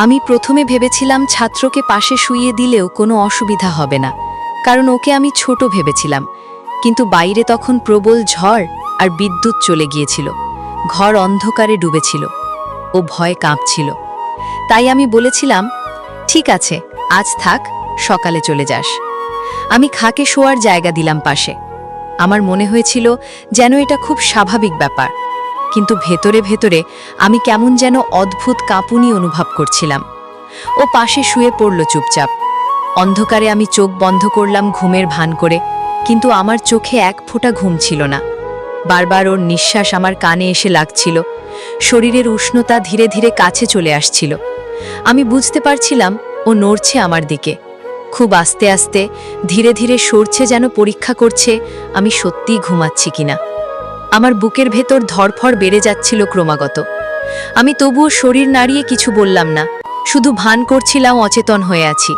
আমি প্রথমে ভেবেছিলাম ছাত্রকে পাশে শুইয়ে দিলেও কোনো অসুবিধা হবে না, কারণ ওকে আমি ছোট ভেবেছিলাম। কিন্তু বাইরে তখন প্রবল ঝড় আর বিদ্যুৎ চলে গিয়েছিল। ঘর অন্ধকারে ডুবেছিল। ও ভয়ে কাঁপছিল। তাই আমি বলেছিলাম, ঠিক আছে, আজ থাক, সকালে চলে যাস। আমি খাকে শোয়ার জায়গা দিলাম পাশে। আমার মনে হয়েছিল যেন এটা খুব স্বাভাবিক ব্যাপার, কিন্তু ভেতরে ভেতরে আমি কেমন যেন অদ্ভুত কাঁপুনি অনুভব করছিলাম। ও পাশে শুয়ে পড়ল চুপচাপ। অন্ধকারে আমি চোখ বন্ধ করলাম ঘুমের ভান করে, কিন্তু আমার চোখে এক ফোঁটা ঘুম ছিল না। বারবার ওর নিঃশ্বাস আমার কানে এসে লাগছিল। শরীরের উষ্ণতা ধীরে ধীরে কাছে চলে আসছিল। আমি বুঝতে পারছিলাম ও নড়ছে আমার দিকে, খুব আস্তে আস্তে, ধীরে ধীরে সরছে, যেন পরীক্ষা করছে আমি সত্যিই ঘুমাচ্ছি কিনা। আমার বুকের ভেতর ধড়ফড় বেড়ে যাচ্ছিল ক্রমাগত। আমি তবুও শরীর নাড়িয়ে কিছু বললাম না, শুধু ভান করছিলাম অচেতন হয়ে আছি।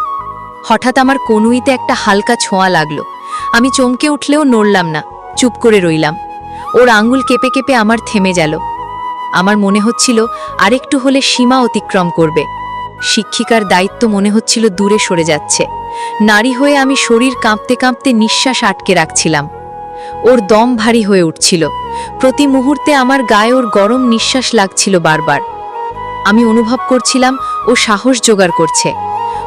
হঠাৎ আমার কনুইতে একটা হালকা ছোঁয়া লাগলো। আমি চমকে উঠলেও নড়লাম না, চুপ করে রইলাম। ওর আঙুল কেঁপে কেঁপে আমার থেমে গেল। আমার মনে হচ্ছিল আরেকটু হলে সীমা অতিক্রম করবে। শিক্ষিকার দায়িত্ব মনে হচ্ছিল দূরে সরে যাচ্ছে। নারী হয়ে আমি শরীর কাঁপতে কাঁপতে নিঃশ্বাস আটকে রাখছিলাম। ওর দম ভারী হয়ে উঠছিল। প্রতি মুহূর্তে আমার গায়ে ওর গরম নিঃশ্বাস লাগছিল বারবার। আমি অনুভব করছিলাম ও সাহস জোগাড় করছে।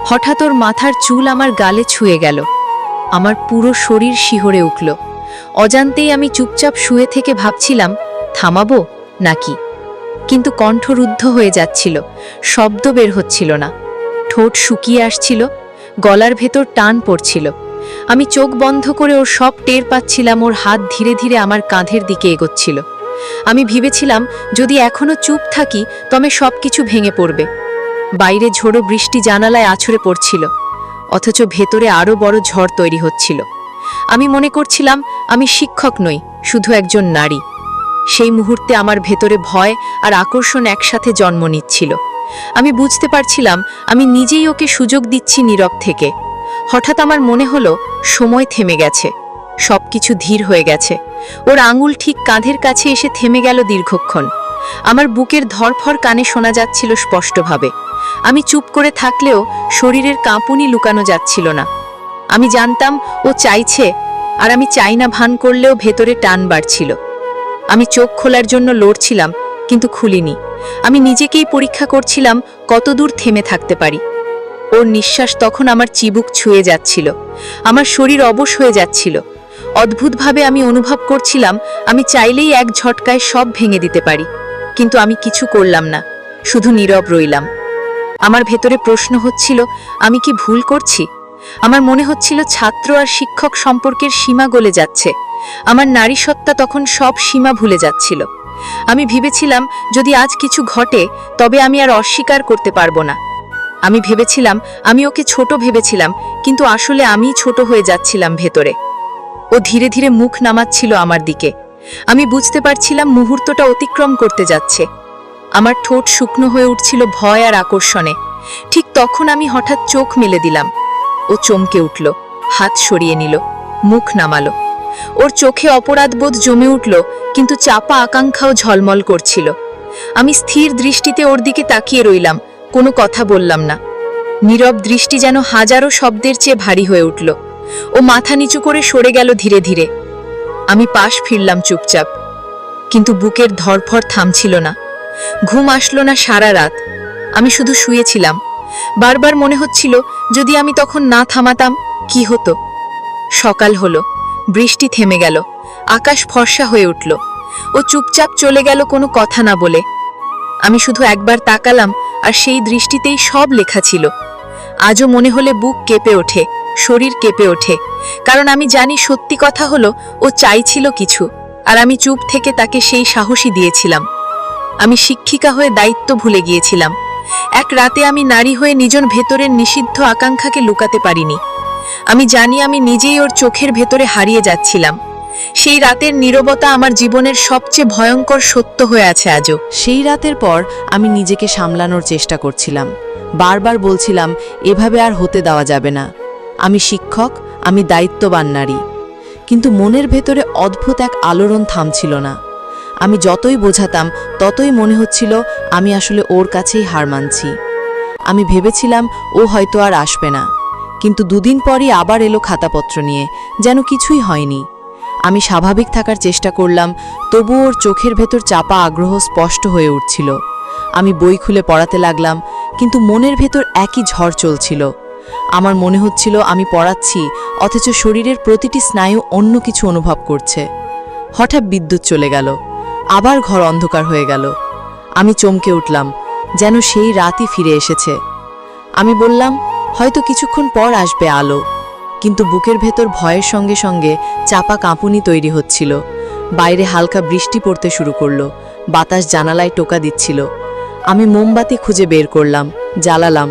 হঠাৎ ওর মাথার চুল আমার গালে ছুঁয়ে গেল। আমার পুরো শরীর শিহরে উঠল। অজান্তেই আমি চুপচাপ শুয়ে থেকে ভাবছিলাম, থামাবো নাকি? কিন্তু কণ্ঠ রুদ্ধ হয়ে যাচ্ছিল, শব্দ বের হচ্ছিল না। ঠোঁট শুকিয়ে আসছিল, গলার ভেতর টান পড়ছিল। আমি চোখ বন্ধ করে ওর সব টের পাচ্ছিলাম। ওর হাত ধীরে ধীরে আমার কাঁধের দিকে এগোচ্ছিল। আমি ভেবেছিলাম, যদি এখনো চুপ থাকি তবে সবকিছু ভেঙে পড়বে। বাইরে ঝোড়ো বৃষ্টি জানালায় আছড়ে পড়ছিল, অথচ ভেতরে আরও বড় ঝড় তৈরি হচ্ছিল। আমি মনে করছিলাম আমি শিক্ষক নই, শুধু একজন নারী। সেই মুহূর্তে আমার ভেতরে ভয় আর আকর্ষণ একসাথে জন্ম নিচ্ছিল। আমি বুঝতে পারছিলাম আমি নিজেই ওকে সুযোগ দিচ্ছি নীরব থেকে। হঠাৎ আমার মনে হলো সময় থেমে গেছে, সবকিছু ধীর হয়ে গেছে। ওর আঙুল ঠিক কাঁধের কাছে এসে থেমে গেল দীর্ঘক্ষণ। আমার বুকের ধড়ফড় কানে শোনা যাচ্ছিল স্পষ্টভাবে। আমি চুপ করে থাকলেও শরীরের কাঁপুনি লুকানো যাচ্ছিল না। আমি জানতাম ও চাইছে, আর আমি চাই না ভান করলেও ভেতরে টান বাড়ছিল। আমি চোখ খোলার জন্য লড়ছিলাম, কিন্তু খুলিনি। আমি নিজেকেই পরীক্ষা করছিলাম কতদূর থেমে থাকতে পারি। ওর নিঃশ্বাস তখন আমার চিবুক ছুঁয়ে যাচ্ছিল। আমার শরীর অবশ হয়ে যাচ্ছিল। অদ্ভুতভাবে আমি অনুভব করছিলাম আমি চাইলেই এক ঝটকায় সব ভেঙে দিতে পারি। কিন্তু আমি কিছু করলাম না, শুধু নীরব রইলাম। আমার ভেতরে প্রশ্ন হচ্ছিল, আমি কি ভুল করছি? আমার মনে হচ্ছিল ছাত্র আর শিক্ষক সম্পর্কের সীমা গলে যাচ্ছে। আমার নারীসত্তা তখন সব সীমা ভুলে যাচ্ছিল। আমি ভেবেছিলাম, যদি আজ কিছু ঘটে তবে আমি আর অস্বীকার করতে পারবো না। আমি ভেবেছিলাম, আমি ওকে ছোট ভেবেছিলাম, কিন্তু আসলে আমি ছোট হয়ে যাচ্ছিলাম ভেতরে। ও ধীরে ধীরে মুখ নামাচ্ছিল আমার দিকে। আমি বুঝতে পারছিলাম মুহূর্তটা অতিক্রম করতে যাচ্ছে। আমার ঠোঁট শুকনো হয়ে উঠছিল ভয় আর আকর্ষণে। ঠিক তখন আমি হঠাৎ চোখ মেলে দিলাম। ও চমকে উঠল, হাত সরিয়ে নিল, মুখ নামালো। ওর চোখে অপরাধবোধ জমে উঠল, কিন্তু চাপা আকাঙ্ক্ষাও ঝলমল করছিল। আমি স্থির দৃষ্টিতে ওর দিকে তাকিয়ে রইলাম, কোনো কথা বললাম না। নীরব দৃষ্টি যেন হাজারো শব্দের চেয়ে ভারী হয়ে উঠল। ও মাথা নিচু করে সরে গেল ধীরে ধীরে। আমি পাশ ফিরলাম চুপচাপ, কিন্তু বুকের ধড়ফড় থামছিল না। ঘুম আসলো না সারা রাত। আমি শুধু শুয়েছিলাম। বারবার মনে হচ্ছিল, যদি আমি তখন না থামাতাম কি হতো। সকাল হলো, বৃষ্টি থেমে গেল, আকাশ ফর্সা হয়ে উঠল। ও চুপচাপ চলে গেল কোনো কথা না বলে। আমি শুধু একবার তাকালাম, আর সেই দৃষ্টিতেই সব লেখা ছিল। আজও মনে হলে বুক কেঁপে ওঠে, শরীর কেঁপে ওঠে, কারণ আমি জানি সত্যি কথা হলো ও চাইছিল কিছু, আর আমি চুপ থেকে তাকে সেই সাহসী দিয়েছিলাম। আমি শিক্ষিকা হয়ে দায়িত্ব ভুলে গিয়েছিলাম। এক রাতে আমি নারী হয়ে নিজের ভেতরের নিষিদ্ধ আকাঙ্ক্ষাকে লুকাতে পারিনি। আমি জানি আমি নিজেই ওর চোখের ভেতরে হারিয়ে যাচ্ছিলাম। সেই রাতের নীরবতা আমার জীবনের সবচেয়ে ভয়ঙ্কর সত্য হয়ে আছে আজও। সেই রাতের পর আমি নিজেকে সামলানোর চেষ্টা করছিলাম। বারবার বলছিলাম, এভাবে আর হতে দেওয়া যাবে না। আমি শিক্ষক, আমি দায়িত্ববান নারী। কিন্তু মনের ভেতরে অদ্ভুত এক আলোড়ন থামছিল না। আমি যতই বোঝাতাম ততই মনে হচ্ছিল আমি আসলে ওর কাছেই হার মানছি। আমি ভেবেছিলাম ও হয়তো আর আসবে না, কিন্তু দুদিন পরই আবার এলো খাতাপত্র নিয়ে, যেন কিছুই হয়নি। আমি স্বাভাবিক থাকার চেষ্টা করলাম, তবু ওর চোখের ভেতর চাপা আগ্রহ স্পষ্ট হয়ে উঠছিল। আমি বই খুলে পড়াতে লাগলাম, কিন্তু মনের ভেতর একই ঝড় চলছিল। আমার মনে হচ্ছিল আমি পড়াচ্ছি, অথচ শরীরের প্রতিটি স্নায়ু অন্য কিছু অনুভব করছে। হঠাৎ বিদ্যুৎ চলে গেল, আবার ঘর অন্ধকার হয়ে গেল। আমি চমকে উঠলাম, যেন সেই রাতই ফিরে এসেছে। আমি বললাম, হয়তো কিছুক্ষণ পর আসবে আলো, কিন্তু বুকের ভেতর ভয়ের সঙ্গে সঙ্গে চাপা কাঁপুনি তৈরি হচ্ছিল। বাইরে হালকা বৃষ্টি পড়তে শুরু করলো, বাতাস জানালায় টোকা দিচ্ছিল। আমি মোমবাতি খুঁজে বের করলাম, জ্বালালাম।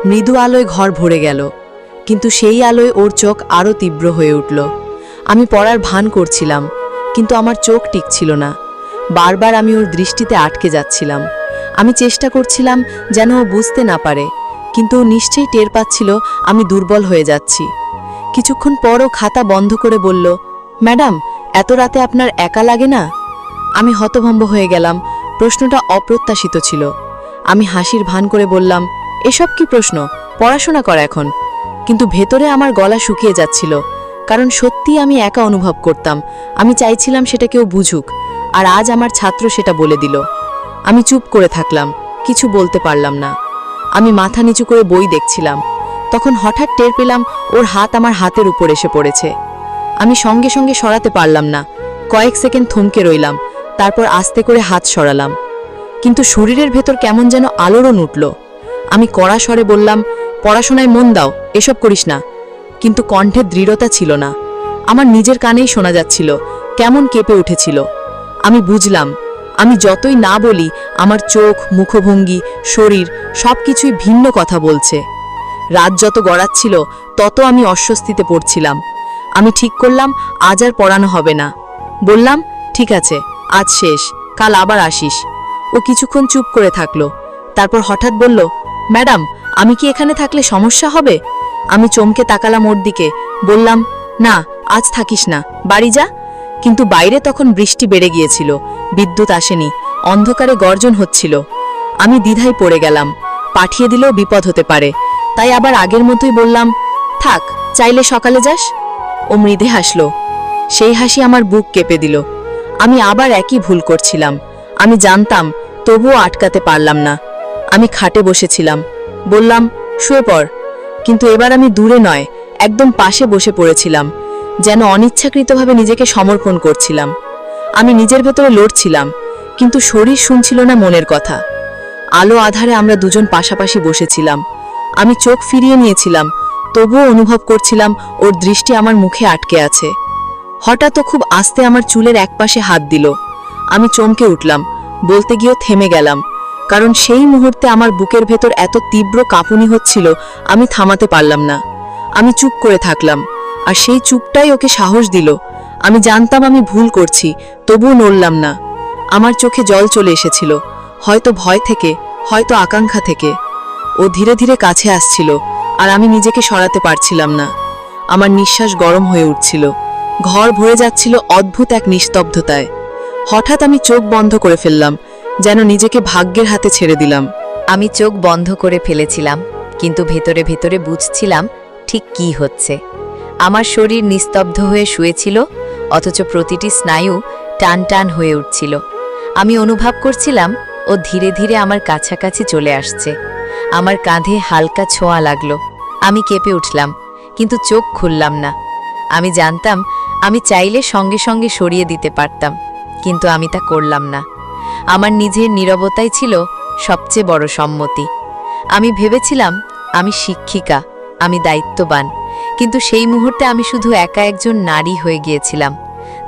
মৃদু আলোয় ঘর ভরে গেল, কিন্তু সেই আলোয় ওর চোখ আরও তীব্র হয়ে উঠল। আমি পড়ার ভান করছিলাম, কিন্তু আমার চোখ টিকছিল না। বারবার আমি ওর দৃষ্টিতে আটকে যাচ্ছিলাম। আমি চেষ্টা করছিলাম যেন ও বুঝতে না পারে, কিন্তু ও নিশ্চয়ই টের পাচ্ছিল আমি দুর্বল হয়ে যাচ্ছি। কিছুক্ষণ পরও খাতা বন্ধ করে বলল, ম্যাডাম, এত রাতে আপনার একা লাগে না? আমি হতভম্ব হয়ে গেলাম, প্রশ্নটা অপ্রত্যাশিত ছিল। আমি হাসির ভান করে বললাম, এসব কি প্রশ্ন, পড়াশোনা কর এখন। কিন্তু ভেতরে আমার গলা শুকিয়ে যাচ্ছিল, কারণ সত্যি আমি একা অনুভব করতাম। আমি চাইছিলাম সেটা কেউ বুঝুক, আর আজ আমার ছাত্র সেটা বলে দিল। আমি চুপ করে থাকলাম, কিছু বলতে পারলাম না। আমি মাথা নিচু করে বই দেখছিলাম, তখন হঠাৎ টের পেলাম ওর হাত আমার হাতের উপর এসে পড়েছে। আমি সঙ্গে সঙ্গে সরাতে পারলাম না, কয়েক সেকেন্ড থমকে রইলাম, তারপর আস্তে করে হাত সরালাম। কিন্তু শরীরের ভেতর কেমন যেন আলোড়ন উঠল। আমি কড়া স্বরে বললাম, পড়াশোনায় মন দাও, এসব করিস না। কিন্তু কণ্ঠে দৃঢ়তা ছিল না। আমার নিজের কানেই শোনা যাচ্ছিল, কেমন কেঁপে উঠেছিল। আমি বুঝলাম, আমি যতই না বলি, আমার চোখ, মুখভঙ্গি, শরীর সবকিছুই ভিন্ন কথা বলছে। রাত যত গড়াচ্ছিল, তত আমি অস্বস্তিতে পড়ছিলাম। আমি ঠিক করলাম আজ আর পড়ানো হবে না। বললাম, ঠিক আছে, আজ শেষ, কাল আবার আসিস। ও কিছুক্ষণ চুপ করে থাকলো, তারপর হঠাৎ বলল, ম্যাডাম, আমি কি এখানে থাকলে সমস্যা হবে? আমি চমকে তাকালাম ওর দিকে, বললাম, না, আজ থাকিস না, বাড়ি যা। কিন্তু বাইরে তখন বৃষ্টি বেড়ে গিয়েছিল, বিদ্যুৎ আসেনি, অন্ধকারে গর্জন হচ্ছিল। আমি দ্বিধায় পড়ে গেলাম, পাঠিয়ে দিলেও বিপদ হতে পারে, তাই আবার আগের মতোই বললাম, থাক, চাইলে সকালে যাস। ও মৃদে হাসল, সেই হাসি আমার বুক কেঁপে দিল। আমি আবার একই ভুল করছিলাম, আমি জানতাম, তবুও আটকাতে পারলাম না। আমি খাটে বসেছিলাম, বললাম, শুয়ে পড়। কিন্তু এবার আমি দূরে নয়, একদম পাশে বসে পড়েছিলাম, যেন অনিচ্ছাকৃতভাবে নিজেকে সমর্পণ করছিলাম। আমি নিজের ভেতরে লড়ছিলাম, কিন্তু শরীর শুনছিল না মনের কথা। আলো আধারে আমরা দুজন পাশাপাশি বসেছিলাম। আমি চোখ ফিরিয়ে নিয়েছিলাম, তবুও অনুভব করছিলাম ওর দৃষ্টি আমার মুখে আটকে আছে। হঠাৎ ও খুব আস্তে আমার চুলের একপাশে হাত দিল। আমি চমকে উঠলাম, বলতে গিয়েও থেমে গেলাম, কারণ সেই মুহূর্তে আমার বুকের ভেতর এত তীব্র কাঁপুনি হচ্ছিল, আমি থামাতে পারলাম না। আমি চুপ করে থাকলাম, আর সেই চুপটাই ওকে সাহস দিল। আমি জানতাম আমি ভুল করছি, তবুও নড়লাম না। আমার চোখে জল চলে এসেছিল, হয়তো ভয় থেকে, হয়তো আকাঙ্ক্ষা থেকে। ও ধীরে ধীরে কাছে আসছিল, আর আমি নিজেকে সরাতে পারছিলাম না। আমার নিঃশ্বাস গরম হয়ে উঠছিল, ঘর ভরে যাচ্ছিল অদ্ভুত এক নিস্তব্ধতায়। হঠাৎ আমি চোখ বন্ধ করে ফেললাম, যেন নিজেকে ভাগ্যের হাতে ছেড়ে দিলাম। আমি চোখ বন্ধ করে ফেলেছিলাম, কিন্তু ভেতরে ভেতরে বুঝছিলাম ঠিক কি হচ্ছে। আমার শরীর নিস্তব্ধ হয়ে শুয়েছিল, অথচ প্রতিটি স্নায়ু টান টান হয়ে উঠছিল। আমি অনুভব করছিলাম ও ধীরে ধীরে আমার কাছাকাছি চলে আসছে। আমার কাঁধে হালকা ছোঁয়া লাগলো। আমি কেঁপে উঠলাম, কিন্তু চোখ খুললাম না। আমি জানতাম আমি চাইলে সঙ্গে সঙ্গে সরিয়ে দিতে পারতাম, কিন্তু আমি তা করলাম না। আমার নিজের নীরবতাই ছিল সবচেয়ে বড় সম্মতি। আমি ভেবেছিলাম আমি শিক্ষিকা, আমি দায়িত্ববান, কিন্তু সেই মুহূর্তে আমি শুধু একা একজন নারী হয়ে গিয়েছিলাম,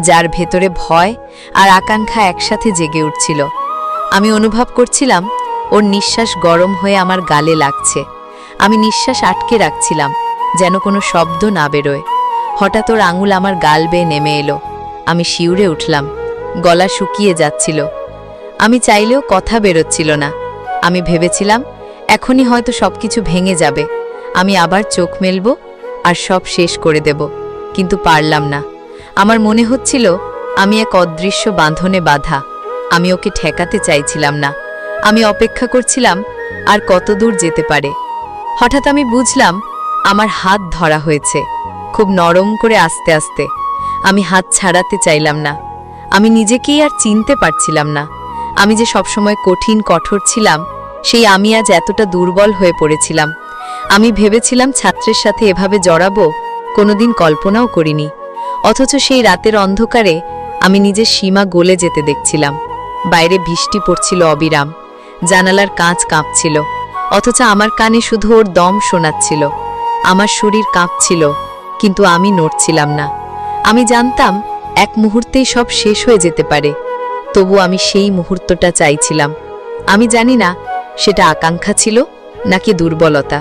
যার ভেতরে ভয় আর আকাঙ্ক্ষা একসাথে জেগে উঠছিল। আমি অনুভব করছিলাম ওর নিঃশ্বাস গরম হয়ে আমার গালে লাগছে। আমি নিঃশ্বাস আটকে রাখছিলাম, যেন কোনো শব্দ না বেরোয়। হঠাৎ ওর আঙুল আমার গাল বেয়ে নেমে এলো। আমি শিউরে উঠলাম, গলা শুকিয়ে যাচ্ছিল। আমি চাইলেও কথা বেরোচ্ছিল না। আমি ভেবেছিলাম এখনই হয়তো সবকিছু ভেঙে যাবে, আমি আবার চোখ মেলব আর সব শেষ করে দেব, কিন্তু পারলাম না। আমার মনে হচ্ছিল আমি এক অদৃশ্য বাঁধনে বাঁধা। আমি ওকে ঠেকাতে চাইছিলাম না। আমি অপেক্ষা করছিলাম আর কত দূর যেতে পারে। হঠাৎ আমি বুঝলাম আমার হাত ধরা হয়েছে, খুব নরম করে আস্তে আস্তে। আমি হাত ছাড়াতে চাইলাম না। আমি নিজেকেই আর চিনতে পারছিলাম না। আমি যে সবসময় কঠিন কঠোর ছিলাম, সেই আমি আজ এতটা দুর্বল হয়ে পড়েছিলাম। আমি ভেবেছিলাম ছাত্রের সাথে এভাবে জড়াবো, কোনোদিন কল্পনাও করিনি। অথচ সেই রাতের অন্ধকারে আমি নিজের সীমা গলে যেতে দেখছিলাম। বাইরে বৃষ্টি পড়ছিল অবিরাম, জানালার কাঁচ কাঁপছিল, অথচ আমার কানে শুধু ওর দম শোনাচ্ছিল। আমার শরীর কাঁপছিল, কিন্তু আমি নড়ছিলাম না। আমি জানতাম এক মুহূর্তেই সব শেষ হয়ে যেতে পারে, তবু আমি সেই মুহূর্তটা চাইছিলাম। আমি জানি না সেটা আকাঙ্ক্ষা ছিল নাকি দুর্বলতা।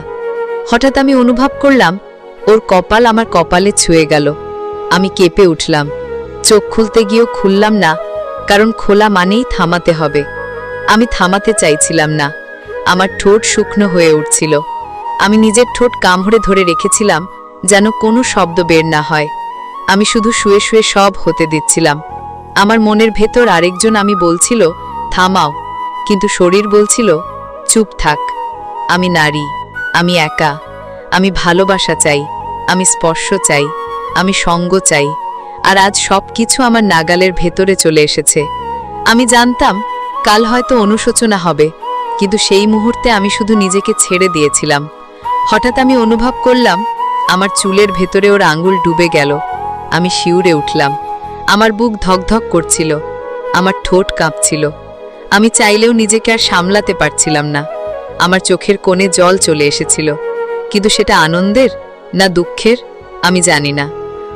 হঠাৎ আমি অনুভব করলাম ওর কপাল আমার কপালে ছুঁয়ে গেল। আমি কেঁপে উঠলাম। চোখ খুলতে গিয়েও খুললাম না, কারণ খোলা মানেই থামাতে হবে। আমি থামাতে চাইছিলাম না। আমার ঠোঁট শুকনো হয়ে উঠছিল। আমি নিজের ঠোঁট কামড়ে ধরে রেখেছিলাম, যেন কোনো শব্দ বের না হয়। আমি শুধু শুয়ে শুয়ে সব হতে দিচ্ছিলাম। আমার মনের ভেতর আরেকজন আমি বলছিল, থামাও, কিন্তু শরীর বলছিল, চুপ থাক। আমি নারী, আমি একা, আমি ভালোবাসা চাই, আমি স্পর্শ চাই, আমি সঙ্গ চাই। আর আজ সব কিছু আমার নাগালের ভেতরে চলে এসেছে। আমি জানতাম কাল হয়তো অনুশোচনা হবে, কিন্তু সেই মুহূর্তে আমি শুধু নিজেকে ছেড়ে দিয়েছিলাম। হঠাৎ আমি অনুভব করলাম আমার চুলের ভেতরে ওর আঙুল ডুবে গেল। আমি শিউরে উঠলাম। আমার বুক ধকধক করছিল, আমার ঠোঁট কাঁপছিল। আমি চাইলেও নিজেকে আর সামলাতে পারছিলাম না। আমার চোখের কোণে জল চলে এসেছিল, কিন্তু সেটা আনন্দের না দুঃখের আমি জানি না,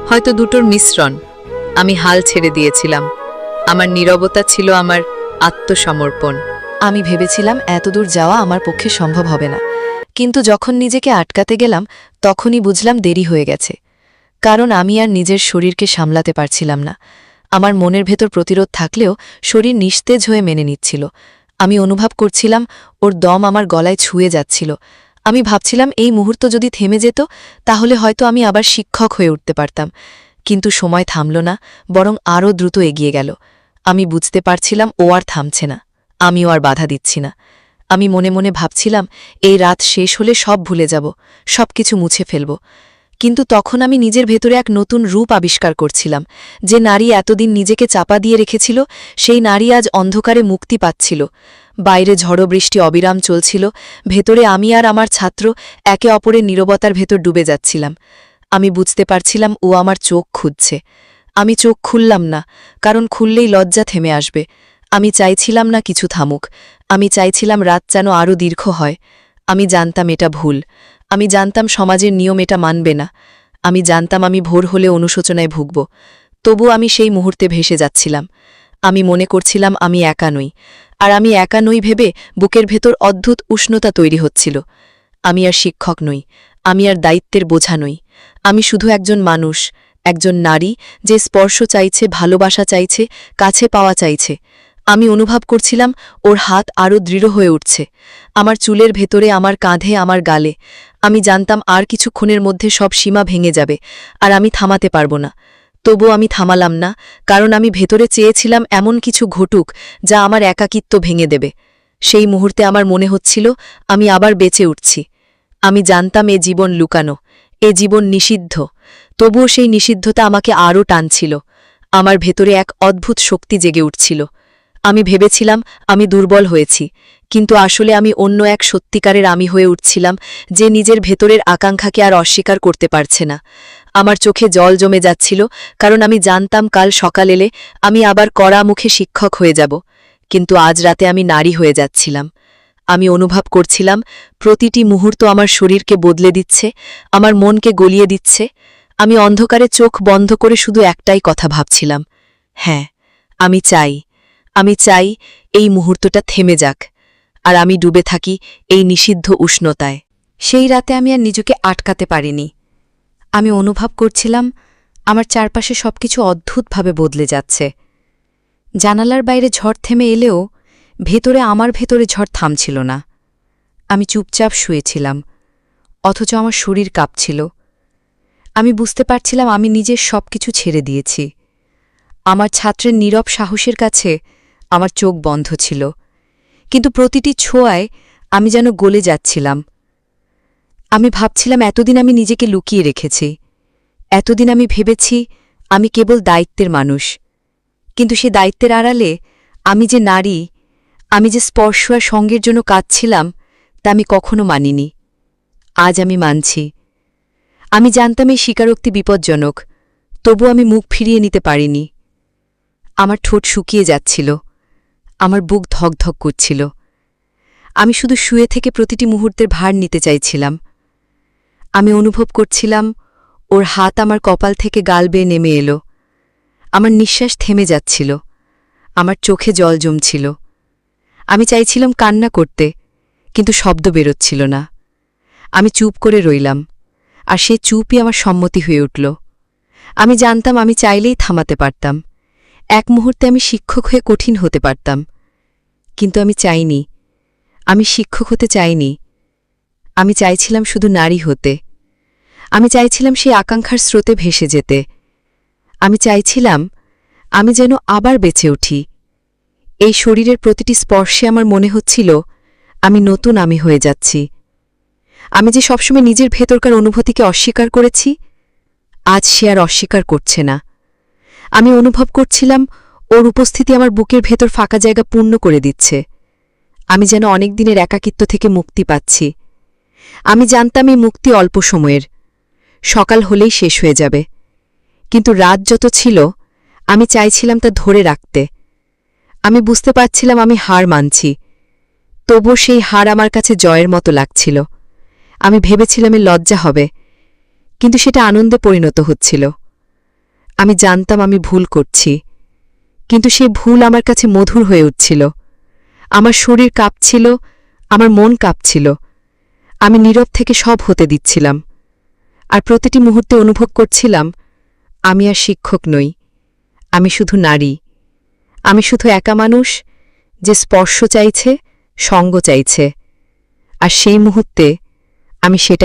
হয়তো দুটোর মিশ্রণ। আমি হাল ছেড়ে দিয়েছিলাম। আমার নীরবতা ছিল আমার আত্মসমর্পণ। আমি ভেবেছিলাম এতদূর যাওয়া আমার পক্ষে সম্ভব হবে না, কিন্তু যখন নিজেকে আটকাতে গেলাম তখনই বুঝলাম দেরি হয়ে গেছে। কারণ আমি আর নিজের শরীরকে সামলাতে পারছিলাম না। আমার মনের ভেতর প্রতিরোধ থাকলেও শরীর নিস্তেজ হয়ে মেনে নিচ্ছিল। আমি অনুভব করছিলাম ওর দম আমার গলায় ছুঁয়ে যাচ্ছিল। আমি ভাবছিলাম এই মুহূর্ত যদি থেমে যেত তাহলে হয়তো আমি আবার শিক্ষক হয়ে উঠতে পারতাম। কিন্তু সময় থামল না, বরং আরও দ্রুত এগিয়ে গেল। আমি বুঝতে পারছিলাম ও আর থামছে না, আমিও আর বাধা দিচ্ছি না। আমি মনে মনে ভাবছিলাম এই রাত শেষ হলে সব ভুলে যাব, সব কিছু মুছে ফেলব। কিন্তু তখন আমি নিজের ভেতরে এক নতুন রূপ আবিষ্কার করছিলাম। যে নারী এতদিন নিজেকে চাপা দিয়ে রেখেছিল, সেই নারী আজ অন্ধকারে মুক্তি পাচ্ছিল। বাইরে ঝড়ো বৃষ্টি অবিরাম চলছিল, ভেতরে আমি আর আমার ছাত্র একে অপরের নীরবতার ভেতর ডুবে যাচ্ছিলাম। আমি বুঝতে পারছিলাম ও আমার চোখ খুঁজছে। আমি চোখ খুললাম না, কারণ খুললেই লজ্জা থেমে আসবে। আমি চাইছিলাম না কিছু থামুক। আমি চাইছিলাম রাত যেন আরও দীর্ঘ হয়। আমি জানতাম এটা ভুল। আমি জানতাম সমাজের নিয়ম এটা মানবে না। আমি জানতাম আমি ভোর হলে অনুশোচনায় ভুগব। তবু আমি সেই মুহূর্তে ভেসে যাচ্ছিলাম। আমি মনে করছিলাম আমি একা নই, আর আমি একা নই ভেবে বুকের ভেতর অদ্ভুত উষ্ণতা তৈরি হচ্ছিল। আমি আর শিক্ষক নই, আমি আর দায়িত্বের বোঝা নই। আমি শুধু একজন মানুষ, একজন নারী যে স্পর্শ চাইছে, ভালোবাসা চাইছে, কাছে পাওয়া চাইছে। আমি অনুভব করছিলাম ওর হাত আরও দৃঢ় হয়ে উঠছে, আমার চুলের ভেতরে, আমার কাঁধে, আমার গালে। আমি জানতাম আর কিছুক্ষণের মধ্যে সব সীমা ভেঙে যাবে, আর আমি থামাতে পারব না। তবু আমি থামালাম না, কারণ আমি ভেতরে চেয়েছিলাম এমন কিছু ঘটুক যা আমার একাকিত্ব ভেঙে দেবে। সেই মুহূর্তে আমার মনে হচ্ছিল আমি আবার বেঁচে উঠছি। আমি জানতাম এ জীবন লুকানো, এ জীবন নিষিদ্ধ। তবুও সেই নিষিদ্ধতা আমাকে আরও টানছিল। আমার ভেতরে এক অদ্ভুত শক্তি জেগে উঠছিল। আমি ভেবেছিলাম আমি দুর্বল হয়েছি, কিন্তু আসলে আমি অন্য এক সত্যিকারের আমি হয়ে উঠছিলাম, যে নিজের ভেতরের আকাঙ্ক্ষাকে আর অস্বীকার করতে পারছে না। আমার চোখে জল জমে যাচ্ছিল, কারণ আমি জানতাম কাল সকাল এলে আমি আবার কড়া মুখে শিক্ষক হয়ে যাব। কিন্তু আজ রাতে আমি নারী হয়ে যাচ্ছিলাম। আমি অনুভব করছিলাম প্রতিটি মুহূর্ত আমার শরীরকে বদলে দিচ্ছে, আমার মনকে গলিয়ে দিচ্ছে। আমি অন্ধকারে চোখ বন্ধ করে শুধু একটাই কথা ভাবছিলাম, হ্যাঁ, আমি চাই এই মুহূর্তটা থেমে যাক, আর আমি ডুবে থাকি এই নিষিদ্ধ উষ্ণতায়। সেই রাতে আমি আর নিজেকে আটকাতে পারিনি। আমি অনুভব করছিলাম আমার চারপাশে সবকিছু অদ্ভুতভাবে বদলে যাচ্ছে। জানালার বাইরে ঝড় থেমে এলেও আমার ভেতরে ঝড় থামছিল না। আমি চুপচাপ শুয়েছিলাম, অথচ আমার শরীর কাঁপছিল। আমি বুঝতে পারছিলাম আমি নিজের সবকিছু ছেড়ে দিয়েছি। আমার ছাত্রের নীরব সাহসের কাছে আমার চোখ বন্ধ ছিল, কিন্তু প্রতিটি ছোঁয়ায় আমি যেন গলে যাচ্ছিলাম। আমি ভাবছিলাম এতদিন আমি নিজেকে লুকিয়ে রেখেছি, এতদিন আমি ভেবেছি আমি কেবল দায়িত্বের মানুষ, কিন্তু সে দায়িত্বের আড়ালে আমি যে নারী, আমি যে স্পর্শ আর সঙ্গের জন্য কাঁদছিলাম তা আমি কখনো মানিনি। আজ আমি মানছি। আমি জানতাম এই স্বীকারোক্তি বিপজ্জনক, তবু আমি মুখ ফিরিয়ে নিতে পারিনি। আমার ঠোঁট শুকিয়ে যাচ্ছিল, আমার বুক ধকধক করছিল। আমি শুধু শুয়ে থেকে প্রতিটি মুহূর্তের ভার নিতে চাইছিলাম। আমি অনুভব করছিলাম ওর হাত আমার কপাল থেকে গাল বেয়ে নেমে এলো। আমার নিঃশ্বাস থেমে যাচ্ছিল, আমার চোখে জল জমছিল। আমি চাইছিলাম কান্না করতে, কিন্তু শব্দ বেরোচ্ছিল না। আমি চুপ করে রইলাম, আর সে চুপই আমার সম্মতি হয়ে উঠল। আমি জানতাম আমি চাইলেই থামাতে পারতাম, এক মুহূর্তে আমি শিক্ষক হয়ে কঠিন হতে পারতাম, কিন্তু আমি চাইনি। আমি শিক্ষক হতে চাইনি। আমি চাইছিলাম শুধু নারী হতে। আমি চাইছিলাম সেই আকাঙ্ক্ষার স্রোতে ভেসে যেতে। আমি চাইছিলাম আমি যেন আবার বেঁচে উঠি। এই শরীরের প্রতিটি স্পর্শে আমার মনে হচ্ছিল আমি নতুন আমি হয়ে যাচ্ছি। আমি যে সবসময় নিজের ভেতরকার অনুভূতিকে অস্বীকার করেছি, আজ সে আর অস্বীকার করছে না। আমি অনুভব করছিলাম ওর উপস্থিতি আমার বুকের ভেতর ফাঁকা জায়গা পূর্ণ করে দিচ্ছে। আমি যেন অনেক দিনের একাকিত্ব থেকে মুক্তি পাচ্ছি। আমি জানতাম এই মুক্তি অল্প সময়ের, সকাল হলেই শেষ হয়ে যাবে, কিন্তু রাত যত ছিল আমি চাইছিলাম তা ধরে রাখতে। আমি বুঝতে পারছিলাম আমি হার মানছি, তবুও সেই হার আমার কাছে জয়ের মতো লাগছিল। আমি ভেবেছিলাম এর লজ্জা হবে, কিন্তু সেটা আনন্দে পরিণত হচ্ছিল। আমি জানতাম আমি ভুল করছি, কিন্তু সেই ভুল আমার কাছে মধুর হয়ে উঠছিল। আমার শরীর কাঁপছিল, আমার মন কাঁপছিল। আমি নীরব থেকে সব হতে দিচ্ছিলাম, আর প্রতিটি মুহূর্তে অনুভব করছিলাম আমি আর শিক্ষক নই, আমি শুধু নারী। আমি শুধু একা মানুষ যে স্পর্শ চাইছে, সঙ্গ চাইছে, আর সেই মুহূর্তে আমি সেটা